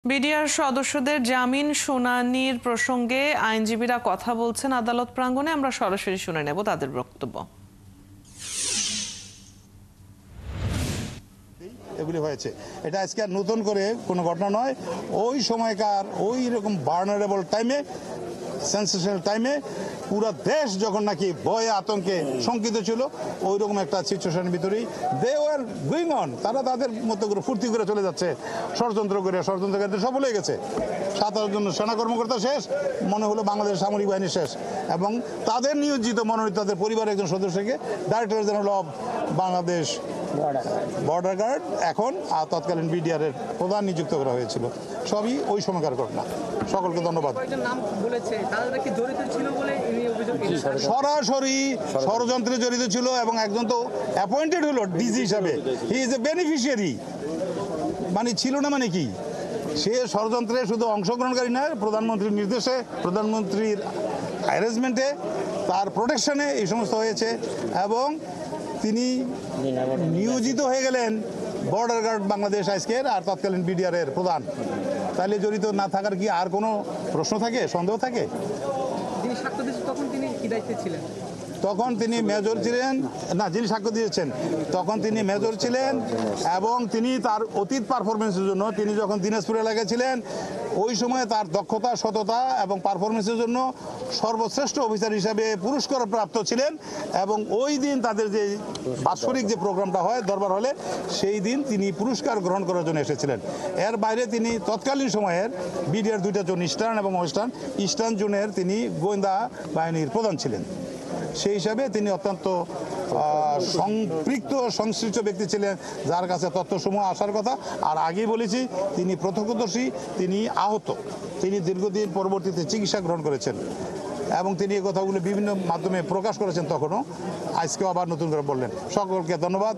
BDR সদস্যদের জামিন শুনানির প্রসঙ্গে আইনজীবীরা কথা বলছেন আদালত প্রাঙ্গণে। আমরা সরাসরি শুনে নেব তাদের বক্তব্য। এগুলি হয়েছে, এটা আজকে আর নতুন করে কোনো ঘটনা নয়। ওই সময়কার ওই রকম ভালনারেবল টাইমে, সেন্সেশনাল টাইমে পুরা দেশ যখন নাকি ভয়ে আতঙ্কে শঙ্কিত ছিল, ওই রকম একটা সিচুয়েশনের ভিতরেই দে ওয়ার গোয়িং অন। তারা তাদের মতো করে ফুর্তি করে চলে যাচ্ছে, ষড়যন্ত্রকারীদের সফল হয়ে গেছে। 17 জন সেনা কর্মকর্তা শেষ, মনে হলো বাংলাদেশ সামরিক বাহিনী শেষ, এবং তাদের নিয়োজিত মনোনীত তাদের পরিবারের একজন সদস্যকে director general of Bangladesh border guard এখন আর তৎকালীন বিডিআর এর প্রধান নিযুক্ত করা হয়েছিল। সবই ওই সময়কার ঘটনা। সকলকে ধন্যবাদ। সরাসরি ষড়যন্ত্রে জড়িত ছিল এবং একজন তো অ্যাপয়েন্টেড হলো ডিজি হিসাবে, হি ইজ এ বেনিফিশিয়ারি। মানে ছিল না মানে কি, সে ষড়যন্ত্রে শুধু অংশগ্রহণকারী নয়, প্রধানমন্ত্রীর নির্দেশে, প্রধানমন্ত্রীর অ্যারেঞ্জমেন্টে, তার প্রোটেকশনে এই সমস্ত হয়েছে, এবং তিনি নিয়োজিত হয়ে গেলেন বর্ডার গার্ড বাংলাদেশ আজকের আর তৎকালীন বিডিআর এর প্রধান। তাহলে জড়িত না থাকার কি আর কোনো প্রশ্ন থাকে, সন্দেহ থাকে? তখন তিনি মেজর ছিলেন না, যিনি সাক্ষ্য দিয়েছেন তখন তিনি মেজর ছিলেন, এবং তিনি তার অতীত পারফরমেন্সের জন্য, তিনি যখন দিনাজপুর এলাকায় ছিলেন ওই সময় তার দক্ষতা, সততা এবং পারফরমেন্সের জন্য সর্বশ্রেষ্ঠ অফিসার হিসাবে পুরস্কার প্রাপ্ত ছিলেন। এবং ওই দিন তাদের যে বাৎসরিক যে প্রোগ্রামটা হয় দরবার হলে, সেই দিন তিনি পুরস্কার গ্রহণ করার জন্য এসেছিলেন। এর বাইরে তিনি তৎকালীন সময়ের বিডিআর 2টা জোন, ইস্টার্ন এবং ইস্টার্ন জোনের তিনি গোয়েন্দা বাহিনীর প্রধান ছিলেন। সেই হিসাবে তিনি অত্যন্ত সম্পৃক্ত, সংশ্লিষ্ট ব্যক্তি ছিলেন, যার কাছে তথ্যসমূহ আসার কথা। আর আগেই বলেছি, তিনি প্রত্যক্ষদর্শী, তিনি আহত, তিনি দীর্ঘদিন পরবর্তীতে চিকিৎসা গ্রহণ করেছেন, এবং তিনি এই কথাগুলো বিভিন্ন মাধ্যমে প্রকাশ করেছেন তখনও, আজকেও আবার নতুন করে বললেন। সকলকে ধন্যবাদ।